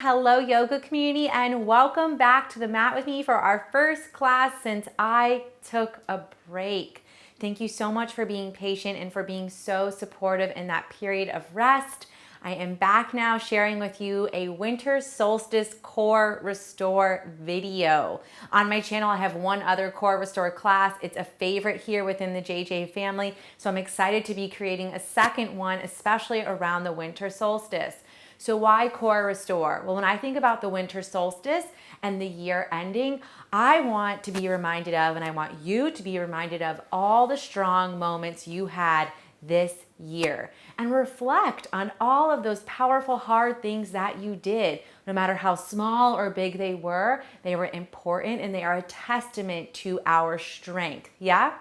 Hello yoga community, and welcome back to the mat with me for our first class since I took a break. Thank you so much for being patient and for being so supportive in that period of rest. I am back now sharing with you a winter solstice core restore video. On my channel, I have one other core restore class. It's a favorite here within the JJ family, so I'm excited to be creating a second one, especially around the winter solstice. So why core restore? Well, when I think about the winter solstice and the year ending, I want to be reminded of, and I want you to be reminded of all the strong moments you had this year and reflect on all of those powerful, hard things that you did. No matter how small or big they were important and they are a testament to our strength. Yeah?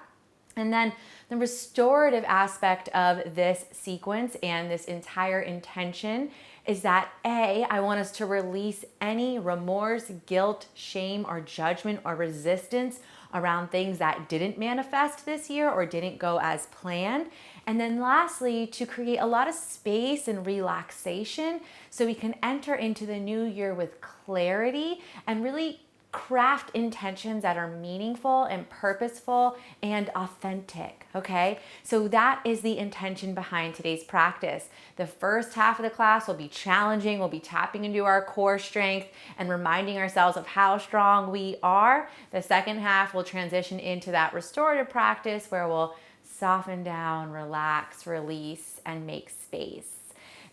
And then the restorative aspect of this sequence and this entire intention is that I want us to release any remorse, guilt, shame, or judgment or resistance around things that didn't manifest this year or didn't go as planned. And then lastly, to create a lot of space and relaxation so we can enter into the new year with clarity and really craft intentions that are meaningful and purposeful and authentic, okay? So that is the intention behind today's practice. The first half of the class will be challenging. We'll be tapping into our core strength and reminding ourselves of how strong we are. The second half will transition into that restorative practice where we'll soften down, relax, release, and make space.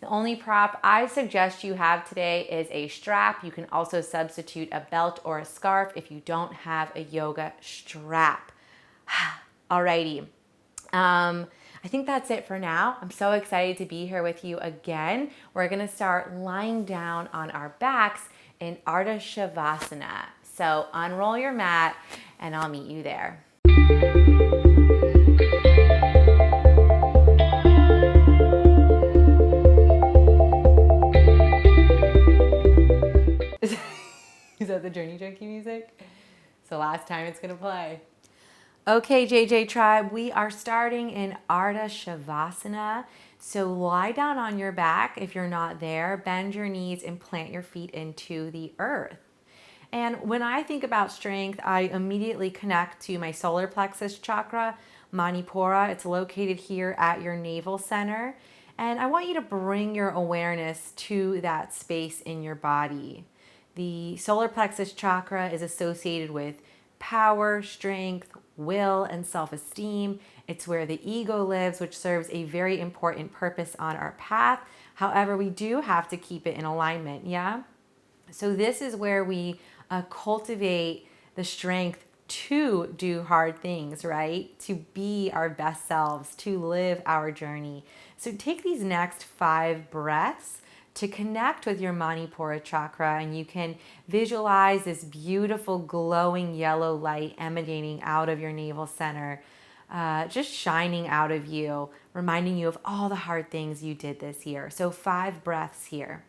The only prop I suggest you have today is a strap. You can also substitute a belt or a scarf if you don't have a yoga strap. Alrighty. I think that's it for now. I'm so excited to be here with you again. We're gonna start lying down on our backs in Ardha Shavasana. So unroll your mat and I'll meet you there. Is that the Journey Junkie music? It's the last time it's gonna play. Okay, JJ Tribe, we are starting in Ardha Shavasana. So lie down on your back if you're not there, bend your knees and plant your feet into the earth. And when I think about strength, I immediately connect to my solar plexus chakra, Manipura. It's located here at your navel center. And I want you to bring your awareness to that space in your body. The solar plexus chakra is associated with power, strength, will, and self-esteem. It's where the ego lives, which serves a very important purpose on our path. However, we do have to keep it in alignment, yeah? So this is where we cultivate the strength to do hard things, right? To be our best selves, to live our journey. So take these next 5 breaths to connect with your Manipura chakra, and you can visualize this beautiful glowing yellow light emanating out of your navel center, just shining out of you, reminding you of all the hard things you did this year. So 5 breaths here.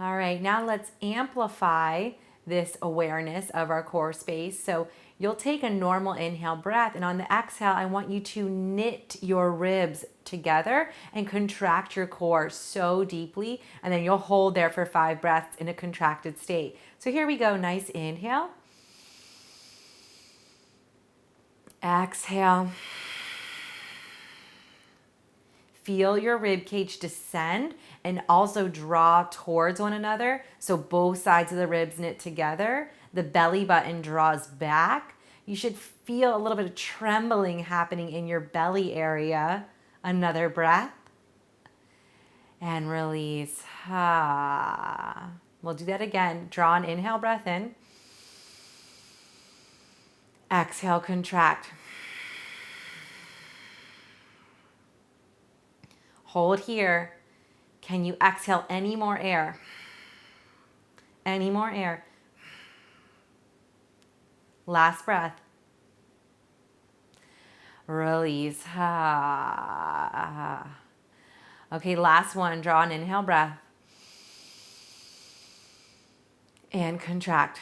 All right, now let's amplify this awareness of our core space. So you'll take a normal inhale breath, and on the exhale, I want you to knit your ribs together and contract your core so deeply, and then you'll hold there for 5 breaths in a contracted state. So here we go, nice inhale. Exhale. Feel your rib cage descend and also draw towards one another. So both sides of the ribs knit together. The belly button draws back. You should feel a little bit of trembling happening in your belly area. Another breath. And release. We'll do that again. Draw an inhale breath in. Exhale, contract. Hold here. Can you exhale any more air? Any more air? Last breath. Release. Okay, last one. Draw an inhale breath. And contract.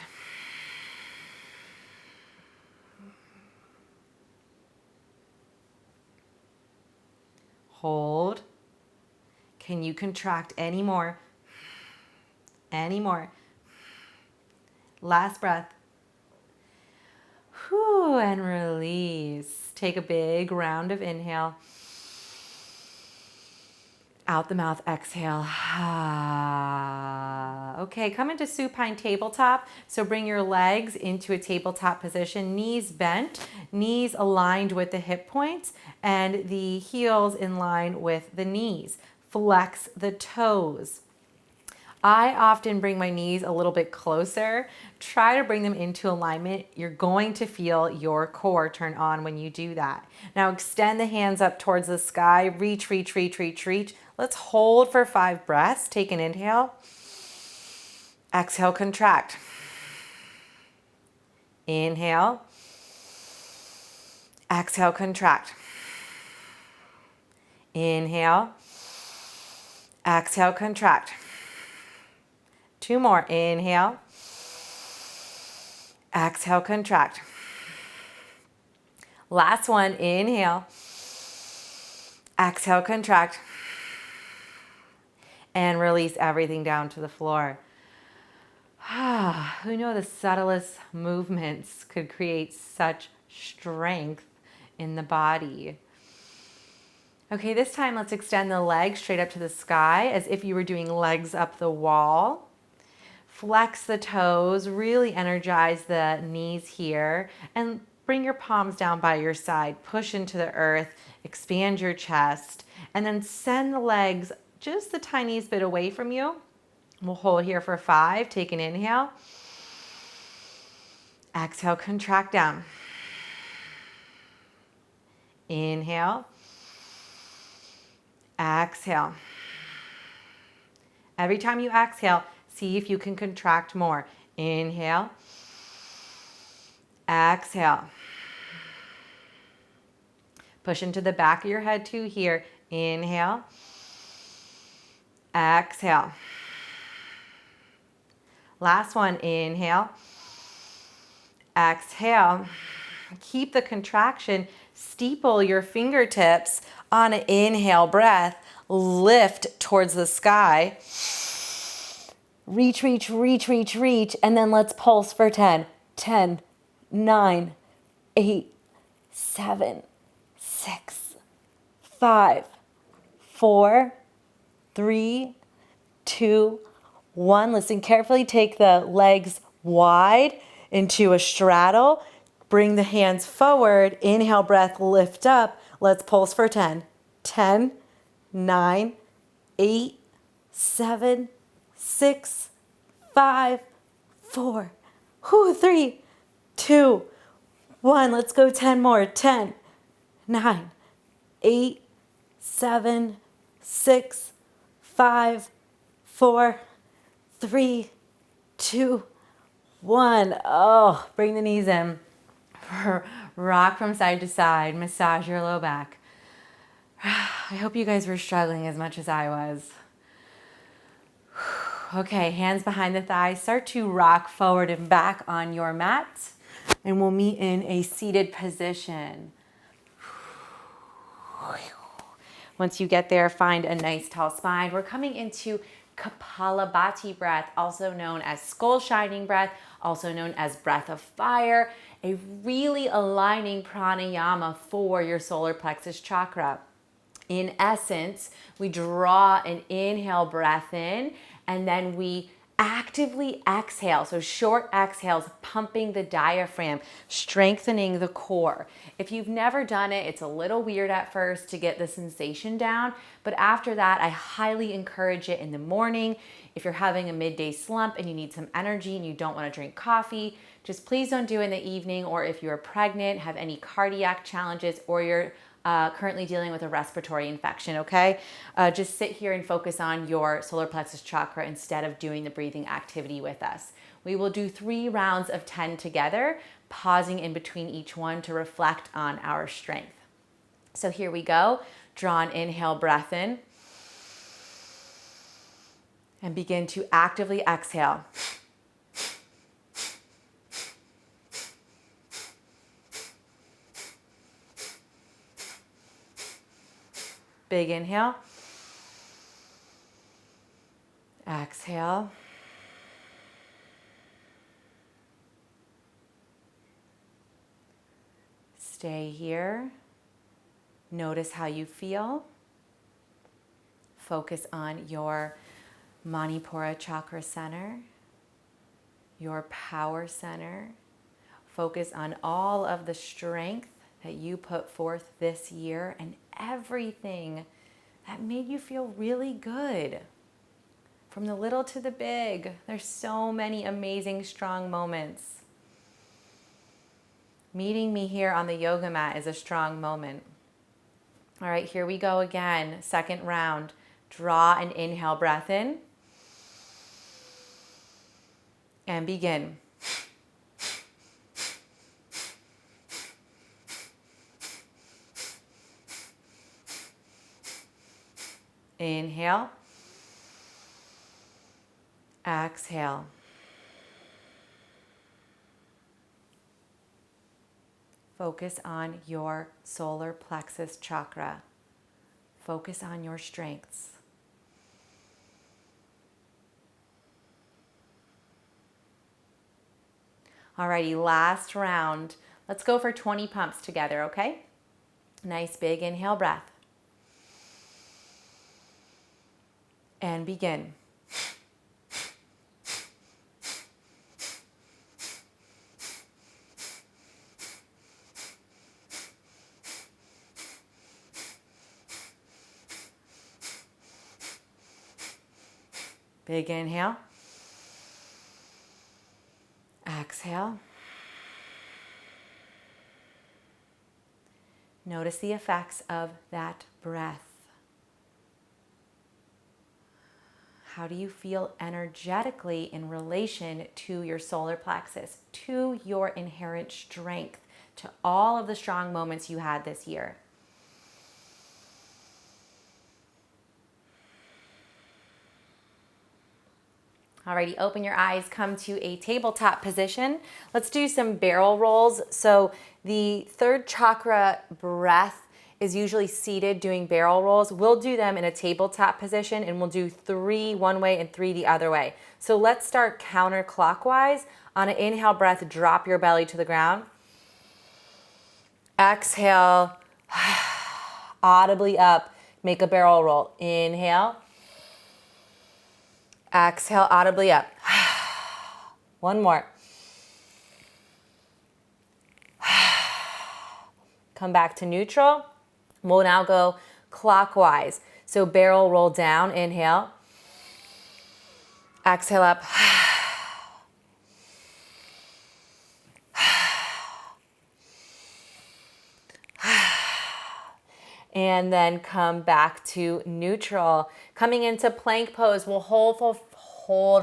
Hold. Can you contract any more? Any more? Last breath. Whew, and release. Take a big round of inhale. Out the mouth, exhale. Okay, come into supine tabletop. So bring your legs into a tabletop position, knees bent, knees aligned with the hip points, and the heels in line with the knees. Flex the toes. I often bring my knees a little bit closer. Try to bring them into alignment. You're going to feel your core turn on when you do that. Now extend the hands up towards the sky. Reach, reach, reach, reach, reach. Let's hold for 5 breaths. Take an inhale. Exhale, contract. Inhale. Exhale, contract. Inhale. Exhale, contract. 2 more. Inhale. Exhale, contract. Last one. Inhale. Exhale, contract. And release everything down to the floor. Who knew the subtlest movements could create such strength in the body? Okay, this time let's extend the legs straight up to the sky as if you were doing legs up the wall. Flex the toes, really energize the knees here, and bring your palms down by your side. Push into the earth, expand your chest, and then send the legs just the tiniest bit away from you. We'll hold here for 5. Take an inhale. Exhale, contract down. Inhale. Exhale. Every time you exhale, see if you can contract more. Inhale. Exhale. Push into the back of your head too here. Inhale. Exhale. Last one. Inhale. Exhale. Keep the contraction. Steeple your fingertips on an inhale breath. Lift towards the sky. Reach, reach, reach, reach, reach. And then let's pulse for 10. 10, 9, 8, 7, 6, 5, 4, 3, 2, 1. Listen carefully. Take the legs wide into a straddle. Bring the hands forward. Inhale, breath, lift up. Let's pulse for 10. 10, 9, 8, 7, 6, 5, 4, 3, 2, 1. Let's go 10 more. 10, 9, 8, 7, 6, 5, 4, 3, 2, 1. Oh, bring the knees in. Rock from side to side. Massage your low back. I hope you guys were struggling as much as I was. Okay, hands behind the thighs. Start to rock forward and back on your mat. And we'll meet in a seated position. Once you get there, find a nice tall spine. We're coming into Kapalabhati breath, also known as skull shining breath, also known as breath of fire, a really aligning pranayama for your solar plexus chakra. In essence, we draw an inhale breath in, and then we actively exhale. So short exhales, pumping the diaphragm, strengthening the core. If you've never done it, it's a little weird at first to get the sensation down, but after that, I highly encourage it in the morning. If you're having a midday slump and you need some energy and you don't want to drink coffee, just please don't do it in the evening. Or if you're pregnant, have any cardiac challenges, or you're currently dealing with a respiratory infection, okay? Just sit here and focus on your solar plexus chakra instead of doing the breathing activity with us. We will do 3 rounds of 10 together, pausing in between each one to reflect on our strength. So here we go. Draw an inhale breath in and begin to actively exhale. Big inhale. Exhale. Stay here. Notice how you feel. Focus on your Manipura chakra center, your power center. Focus on all of the strength that you put forth this year and everything that made you feel really good. From the little to the big, there's so many amazing, strong moments. Meeting me here on the yoga mat is a strong moment. All right, here we go again. Second round. Draw an inhale breath in and begin. Inhale. Exhale. Focus on your solar plexus chakra. Focus on your strengths. Alrighty, last round. Let's go for 20 pumps together, okay? Nice big inhale breath. And begin. Big inhale. Exhale. Notice the effects of that breath. How do you feel energetically in relation to your solar plexus, to your inherent strength, to all of the strong moments you had this year? Alrighty, open your eyes, come to a tabletop position. Let's do some barrel rolls. So the third chakra breath is usually seated doing barrel rolls. We'll do them in a tabletop position and we'll do 3 one way and 3 the other way. So let's start counterclockwise. On an inhale breath, drop your belly to the ground. Exhale, audibly up, make a barrel roll. Inhale. Exhale, audibly up. One more. Come back to neutral. We'll now go clockwise. So barrel roll down, inhale. Exhale up. And then come back to neutral. Coming into plank pose, we'll hold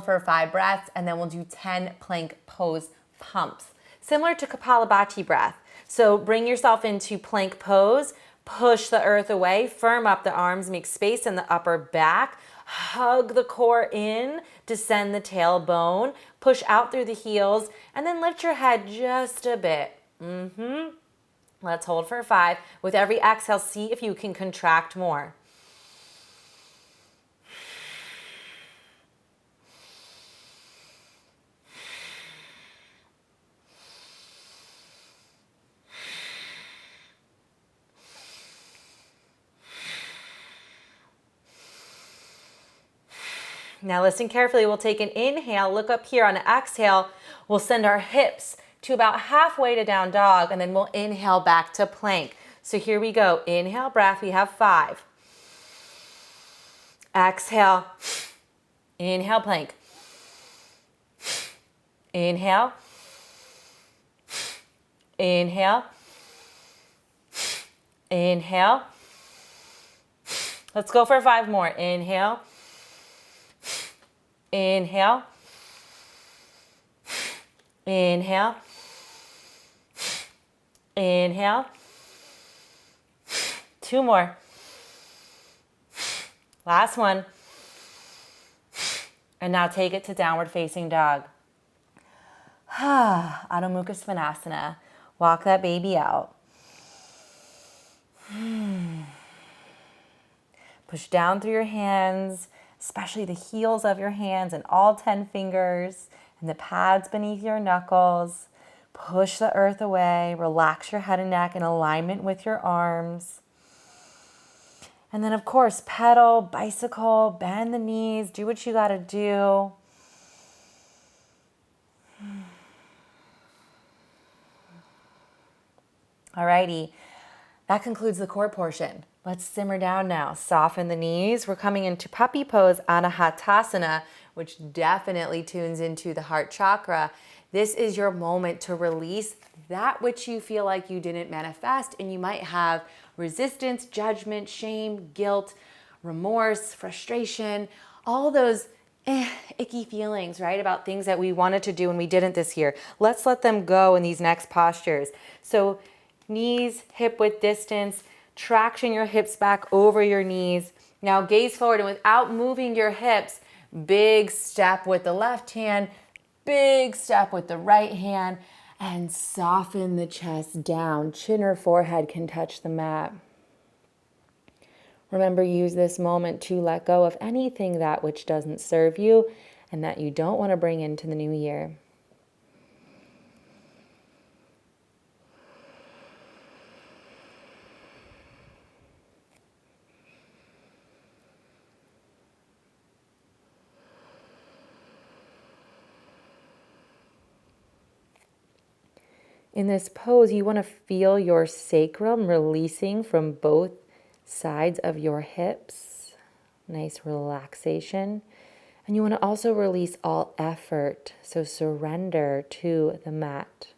for 5 breaths, and then we'll do 10 plank pose pumps. Similar to Kapalabhati breath. So bring yourself into plank pose, push the earth away, firm up the arms, make space in the upper back, hug the core in, descend the tailbone, push out through the heels, and then lift your head just a bit. Let's hold for 5. With every exhale, see if you can contract more. Now listen carefully. We'll take an inhale, look up here. On an exhale, we'll send our hips to about halfway to down dog, and then we'll inhale back to plank. So here we go. Inhale, breath. We have 5. Exhale. Inhale, plank. Inhale. Inhale. Inhale. Let's go for 5 more. Inhale. Inhale. Inhale. Inhale. 2 more. Last one. And now take it to downward facing dog. Adho Mukha Svanasana. Walk that baby out. Push down through your hands, especially the heels of your hands and all 10 fingers and the pads beneath your knuckles. Push the earth away. Relax your head and neck in alignment with your arms. And then, of course, pedal, bicycle, bend the knees, do what you got to do. Alrighty, that concludes the core portion. Let's simmer down now. Soften the knees. We're coming into puppy pose, Anahatasana, which definitely tunes into the heart chakra. This is your moment to release that which you feel like you didn't manifest, and you might have resistance, judgment, shame, guilt, remorse, frustration, all those icky feelings, right? About things that we wanted to do and we didn't this year. Let's let them go in these next postures. So knees hip width distance, traction your hips back over your knees. Now gaze forward, and without moving your hips, big step with the left hand, big step with the right hand, and soften the chest down. Chin or forehead can touch the mat. Remember, use this moment to let go of anything that which doesn't serve you and that you don't want to bring into the new year. In this pose, you want to feel your sacrum releasing from both sides of your hips. Nice relaxation. And you want to also release all effort, so surrender to the mat.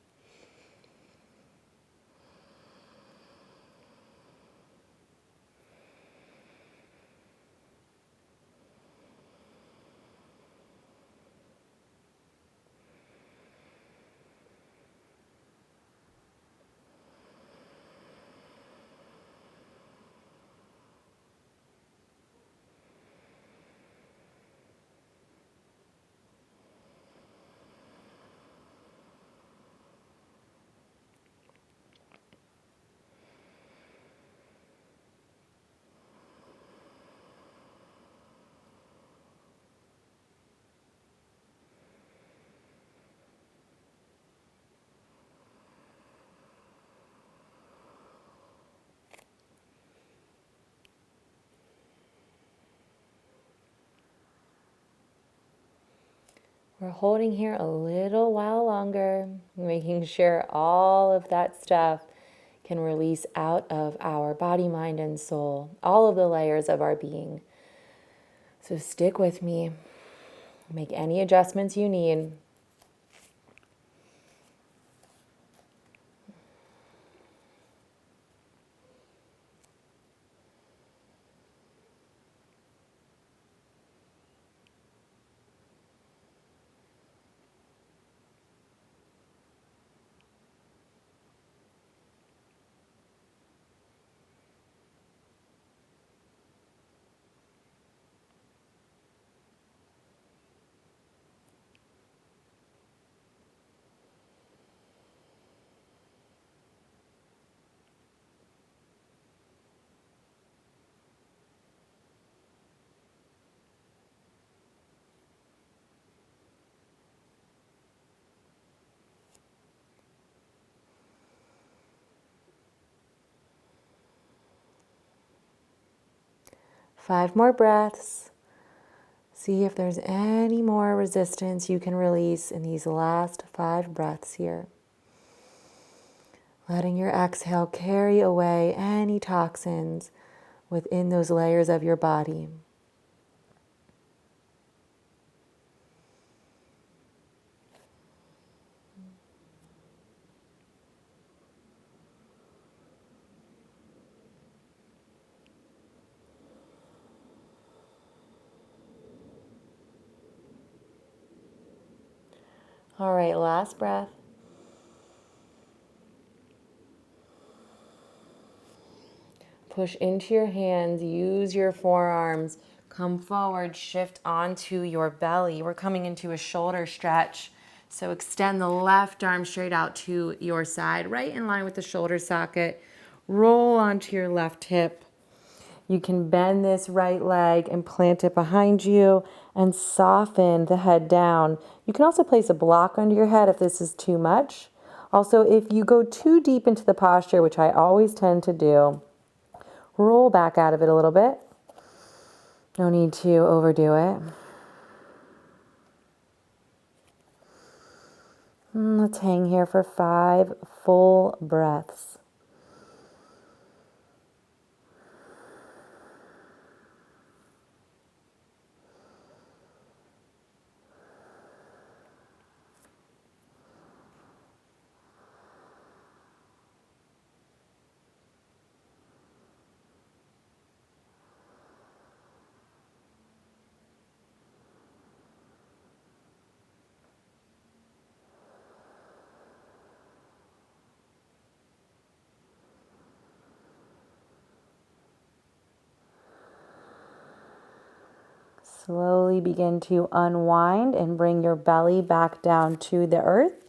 We're holding here a little while longer, making sure all of that stuff can release out of our body, mind, and soul, all of the layers of our being. So stick with me. Make any adjustments you need. Five more breaths. See if there's any more resistance you can release in these last 5 breaths here. Letting your exhale carry away any toxins within those layers of your body. All right, last breath. Push into your hands, use your forearms, come forward, shift onto your belly. We're coming into a shoulder stretch. So extend the left arm straight out to your side, right in line with the shoulder socket. Roll onto your left hip. You can bend this right leg and plant it behind you and soften the head down. You can also place a block under your head if this is too much. Also, if you go too deep into the posture, which I always tend to do, roll back out of it a little bit. No need to overdo it. Let's hang here for 5 full breaths. Slowly begin to unwind and bring your belly back down to the earth.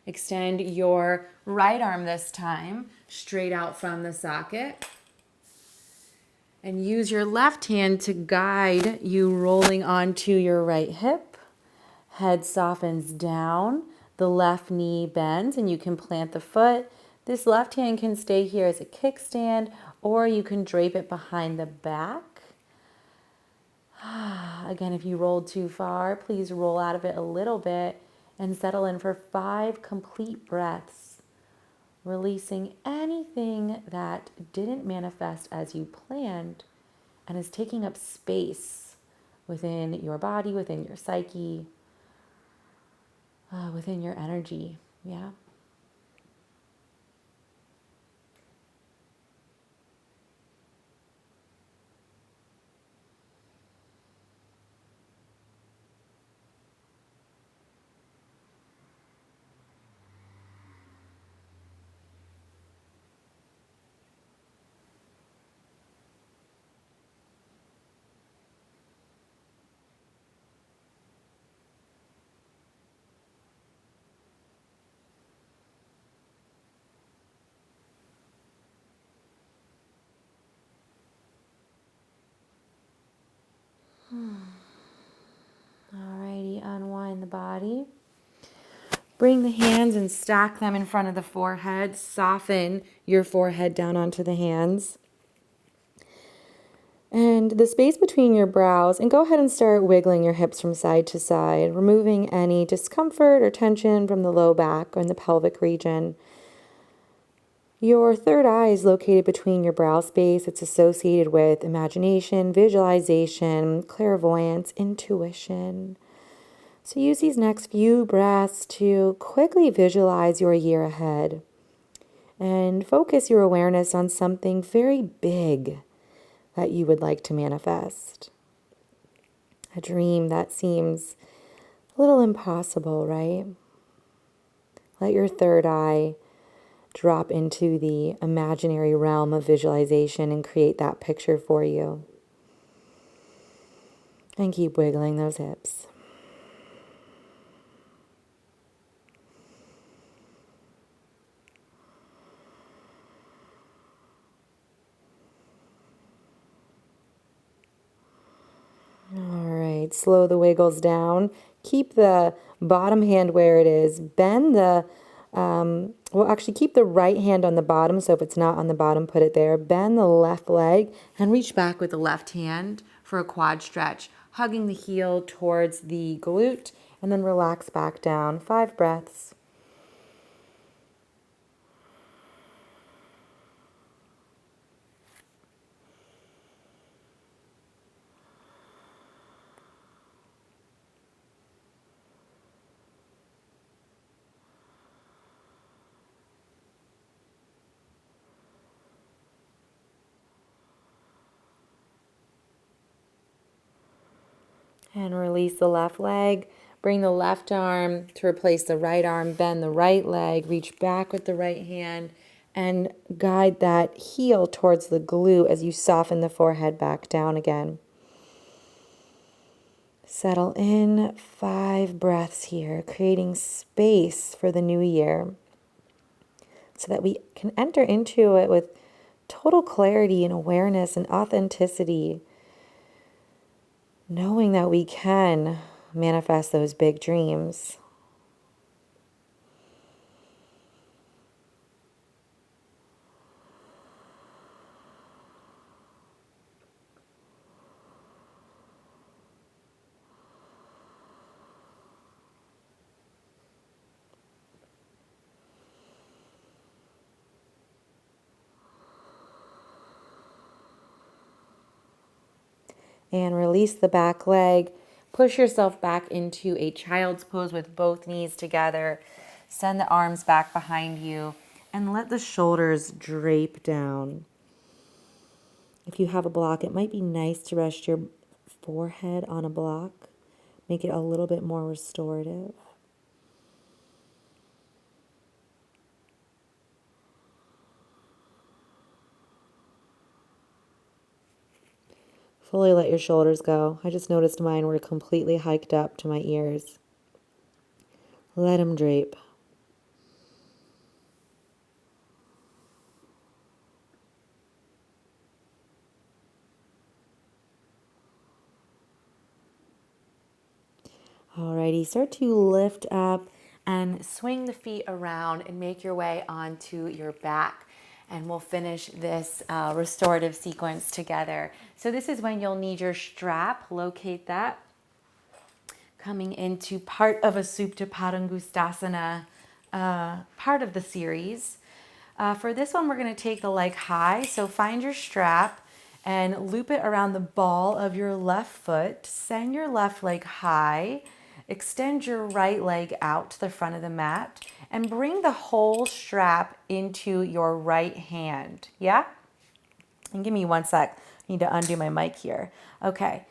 Extend your right arm this time, straight out from the socket. And use your left hand to guide you rolling onto your right hip. Head softens down, the left knee bends, and you can plant the foot. This left hand can stay here as a kickstand, or you can drape it behind the back. Again, if you rolled too far, please roll out of it a little bit and settle in for 5 complete breaths, releasing anything that didn't manifest as you planned and is taking up space within your body, within your psyche, within your energy. Yeah. Alrighty, unwind the body. Bring the hands and stack them in front of the forehead. Soften your forehead down onto the hands. And the space between your brows, and go ahead and start wiggling your hips from side to side, removing any discomfort or tension from the low back or in the pelvic region. Your third eye is located between your brow space. It's associated with imagination, visualization, clairvoyance, intuition. So use these next few breaths to quickly visualize your year ahead and focus your awareness on something very big that you would like to manifest. A dream that seems a little impossible, right? Let your third eye drop into the imaginary realm of visualization and create that picture for you. And keep wiggling those hips. All right, slow the wiggles down. Keep the bottom hand where it is. Bend the, keep the right hand on the bottom. So if it's not on the bottom, put it there. Bend the left leg and reach back with the left hand for a quad stretch, hugging the heel towards the glute, and then relax back down. 5 breaths. And release the left leg. Bring the left arm to replace the right arm, bend the right leg, reach back with the right hand, and guide that heel towards the glute as you soften the forehead back down again. Settle in, 5 breaths here, creating space for the new year so that we can enter into it with total clarity and awareness and authenticity, knowing that we can manifest those big dreams. And release the back leg. Push yourself back into a child's pose with both knees together. Send the arms back behind you and let the shoulders drape down. If you have a block, it might be nice to rest your forehead on a block. Make it a little bit more restorative. Fully let your shoulders go. I just noticed mine were completely hiked up to my ears. Let them drape. Alrighty, start to lift up and swing the feet around and make your way onto your back. And we'll finish this restorative sequence together. So this is when you'll need your strap. Locate that. Coming into part of a Supta Padangustasana, part of the series. For this one, we're going to take the leg high. So find your strap and loop it around the ball of your left foot. Send your left leg high. Extend your right leg out to the front of the mat and bring the whole strap into your right hand. Yeah? And give me one sec. I need to undo my mic here. Okay.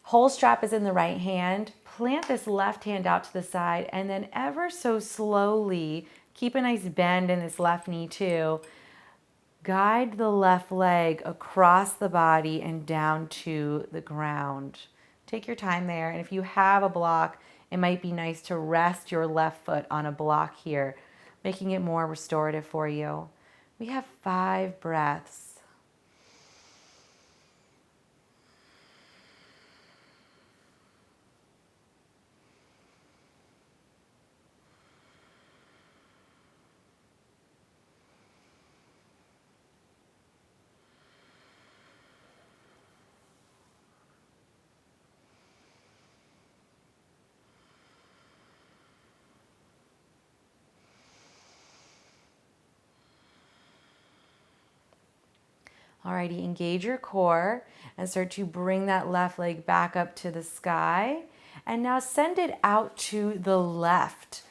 Whole strap is in the right hand. Plant this left hand out to the side and then ever so slowly, keep a nice bend in this left knee too. Guide the left leg across the body and down to the ground. Take your time there. And if you have a block, it might be nice to rest your left foot on a block here, making it more restorative for you. We have 5 breaths. Alrighty, engage your core and start to bring that left leg back up to the sky. And now send it out to the left.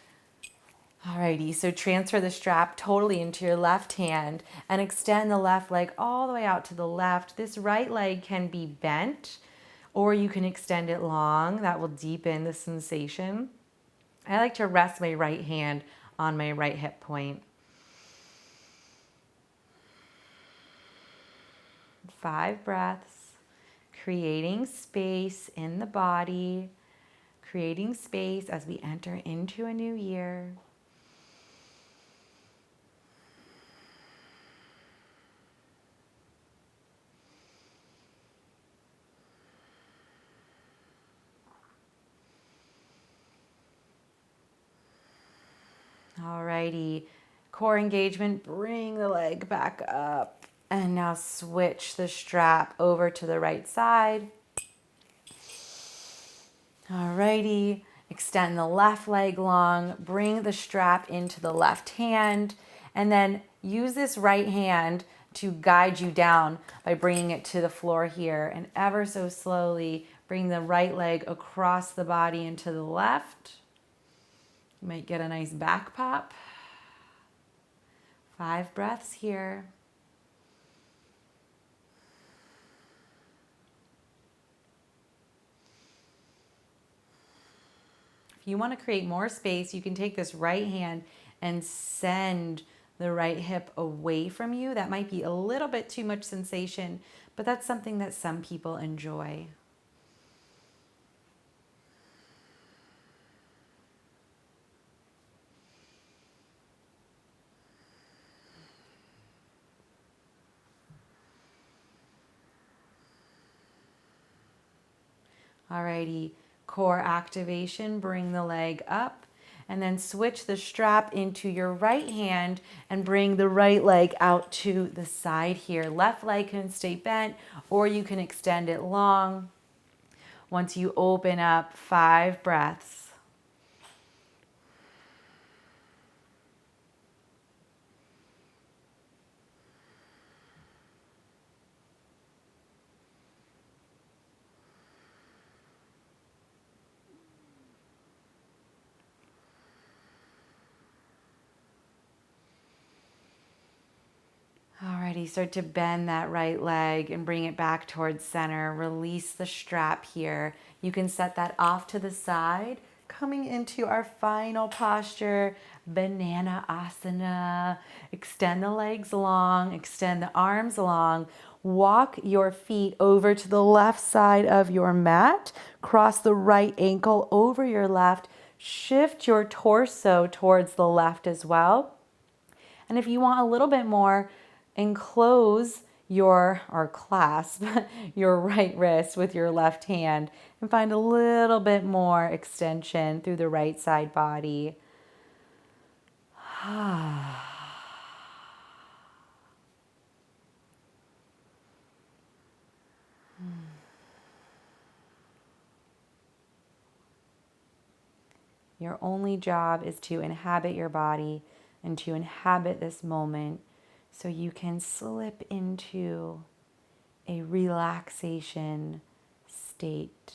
Alrighty, so transfer the strap totally into your left hand and extend the left leg all the way out to the left. This right leg can be bent or you can extend it long. That will deepen the sensation. I like to rest my right hand on my right hip point. 5 breaths, creating space in the body, creating space as we enter into a new year. Alrighty, core engagement, bring the leg back up. And now switch the strap over to the right side. Alrighty, extend the left leg long, bring the strap into the left hand, and then use this right hand to guide you down by bringing it to the floor here. And ever so slowly, bring the right leg across the body into the left. You might get a nice back pop. 5 breaths here. If you want to create more space, you can take this right hand and send the right hip away from you. That might be a little bit too much sensation, but that's something that some people enjoy. Alrighty, core activation, bring the leg up and then switch the strap into your right hand and bring the right leg out to the side here. Left leg can stay bent or you can extend it long. Once you open up, 5 breaths. Alrighty, start to bend that right leg and bring it back towards center. Release the strap here. You can set that off to the side. Coming into our final posture, banana asana. Extend the legs long, extend the arms long. Walk your feet over to the left side of your mat. Cross the right ankle over your left. Shift your torso towards the left as well. And if you want a little bit more, enclose your, or clasp your right wrist with your left hand and find a little bit more extension through the right side body. Your only job is to inhabit your body and to inhabit this moment so you can slip into a relaxation state.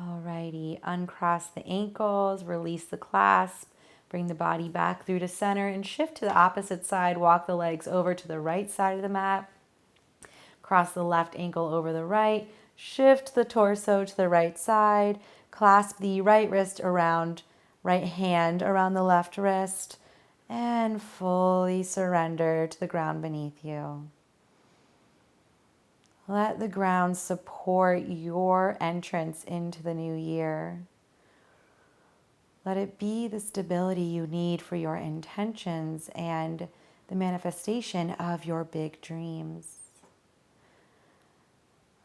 Alrighty, uncross the ankles, release the clasp, bring the body back through to center and shift to the opposite side. Walk the legs over to the right side of the mat. Cross the left ankle over the right. Shift the torso to the right side. Clasp the right wrist around, right hand around the left wrist. And fully surrender to the ground beneath you. Let the ground support your entrance into the new year. Let it be the stability you need for your intentions and the manifestation of your big dreams.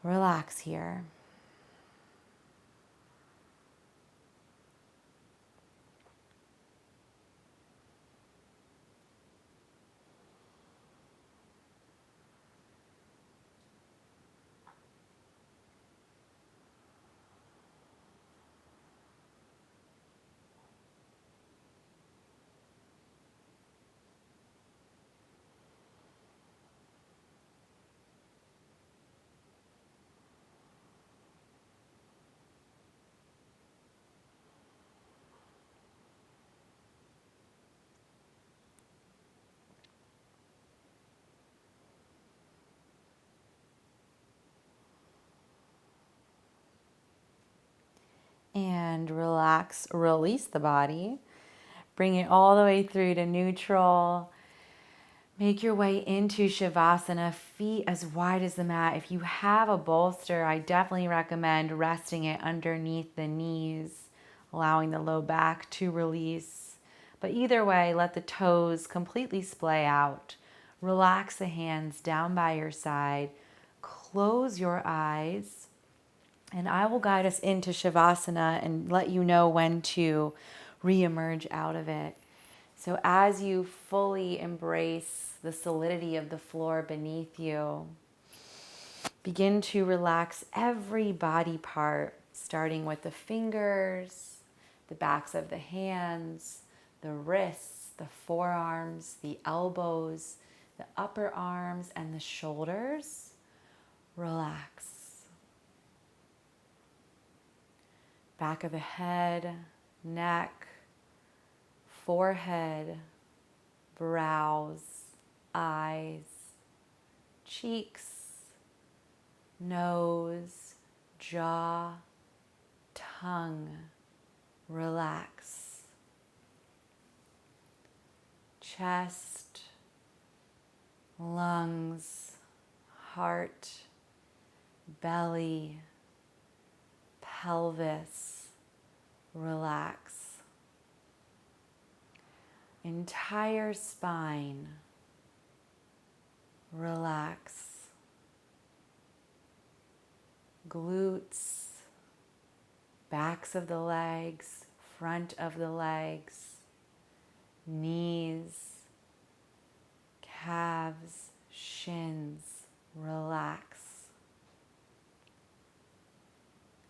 Relax here. And relax, release the body. Bring it all the way through to neutral. Make your way into Shavasana, feet as wide as the mat. If you have a bolster, I definitely recommend resting it underneath the knees, allowing the low back to release. But either way, let the toes completely splay out. Relax the hands down by your side. Close your eyes. And I will guide us into Shavasana and let you know when to re-emerge out of it. So as you fully embrace the solidity of the floor beneath you, Begin to relax every body part, starting with the fingers, the backs of the hands, the wrists, the forearms, the elbows, the upper arms, and the shoulders. Relax. Back of the head, neck, forehead, brows, eyes, cheeks, nose, jaw, tongue. Relax. Chest, lungs, heart, belly, pelvis. Relax. Entire spine. Relax. Glutes, backs of the legs, front of the legs, knees, calves, shins. Relax.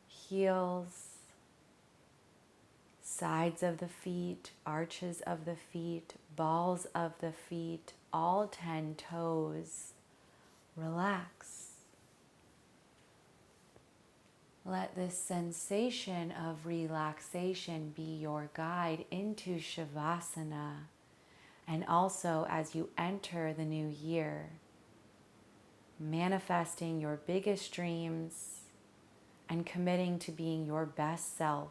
Heels, sides of the feet, arches of the feet, balls of the feet, all 10 toes. Relax. Let this sensation of relaxation be your guide into Shavasana, and also as you enter the new year, manifesting your biggest dreams and committing to being your best self.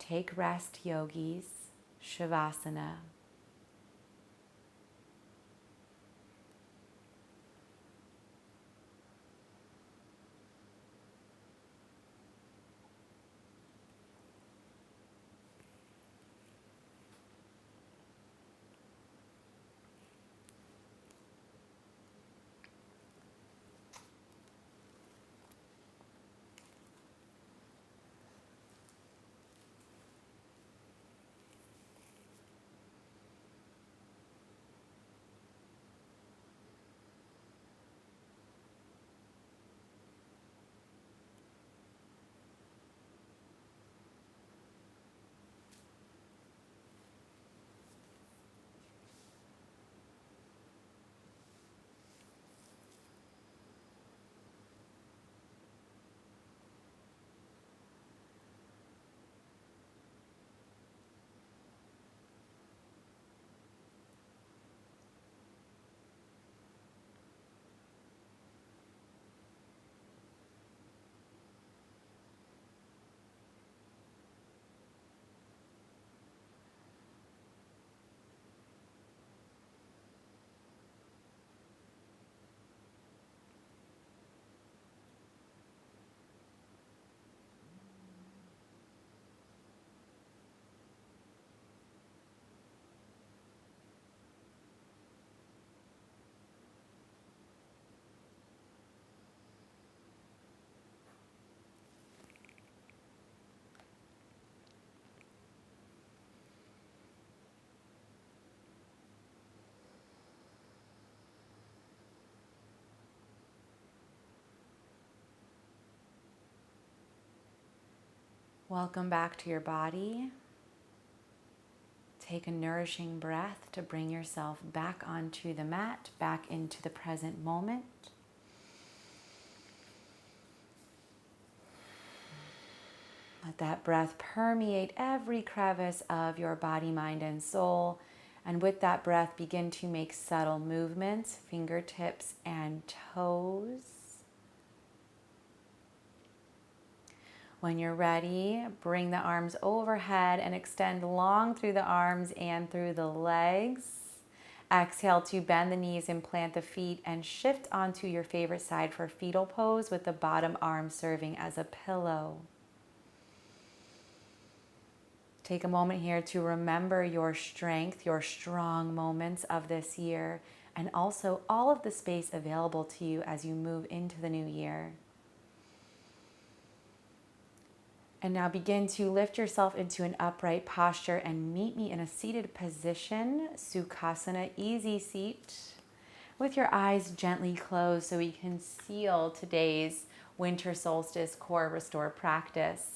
Take rest, yogis. Shavasana. Welcome back to your body. Take a nourishing breath to bring yourself back onto the mat, back into the present moment. Let that breath permeate every crevice of your body, mind, and soul. And with that breath, begin to make subtle movements, fingertips and toes. When you're ready, bring the arms overhead and extend long through the arms and through the legs. Exhale to bend the knees and plant the feet and shift onto your favorite side for fetal pose with the bottom arm serving as a pillow. Take a moment here to remember your strength, your strong moments of this year, and also all of the space available to you as you move into the new year. And now begin to lift yourself into an upright posture and meet me in a seated position, Sukhasana, easy seat. with your eyes gently closed so we can seal today's winter solstice core restore practice.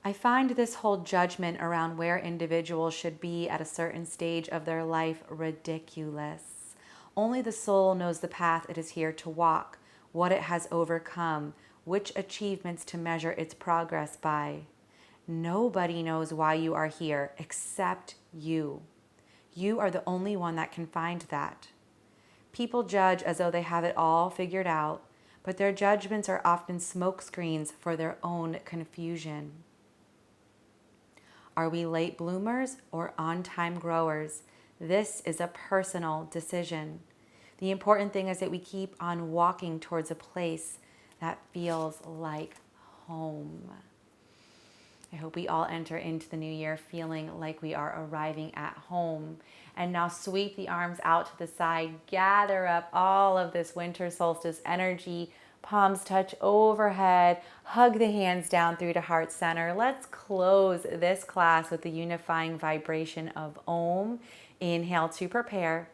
I find this whole judgment around where individuals should be at a certain stage of their life ridiculous. Only the soul knows the path it is here to walk, what it has overcome, which achievements to measure its progress by. Nobody knows why you are here except you. You are the only one that can find that. People judge as though they have it all figured out, but their judgments are often smokescreens for their own confusion. Are we late bloomers or on-time growers? This is a personal decision. The important thing is that we keep on walking towards a place that feels like home. I hope we all enter into the new year feeling like we are arriving at home. And now sweep the arms out to the side, gather up all of this winter solstice energy, palms touch overhead, hug the hands down through to heart center. Let's close this class with the unifying vibration of Om. Inhale to prepare.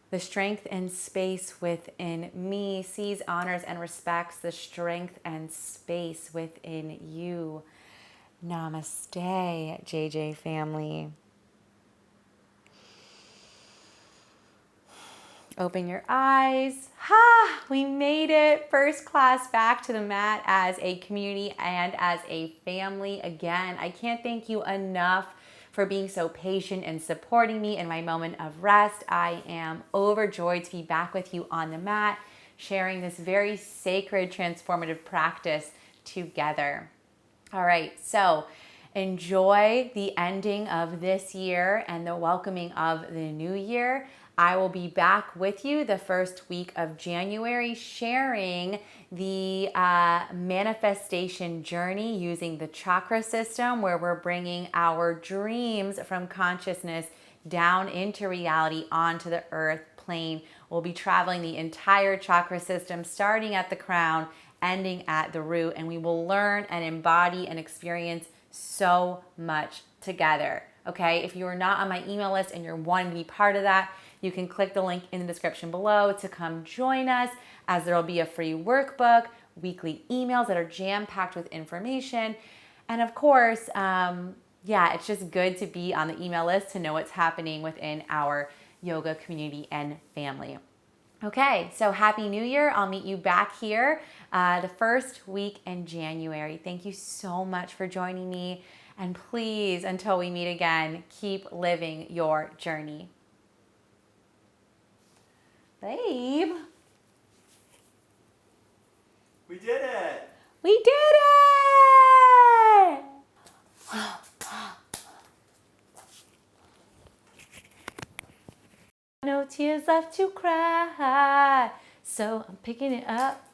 The strength and space within me sees, honors, and respects the strength and space within you. Namaste, JJ family. Open your eyes. Ha! We made it. First class back to the mat as a community and as a family. Again, I can't thank you enough for being so patient and supporting me in my moment of rest. I am overjoyed to be back with you on the mat, sharing this very sacred, transformative practice together. All right, so enjoy the ending of this year and the welcoming of the new year. I will be back with you the first week of January, sharing the manifestation journey using the chakra system, where we're bringing our dreams from consciousness down into reality onto the earth plane. We'll be traveling the entire chakra system, starting at the crown, ending at the root, and we will learn and embody and experience so much together. Okay, if you are not on my email list and you're wanting to be part of that, you can click the link in the description below to come join us, as there will be a free workbook, weekly emails that are jam-packed with information. And of course, it's just good to be on the email list to know what's happening within our yoga community and family. Okay, so Happy New Year. I'll meet you back here the first week in January. Thank you so much for joining me. And please, until we meet again, keep living your journey. Babe. We did it! We did it! No tears left to cry. So I'm picking it up,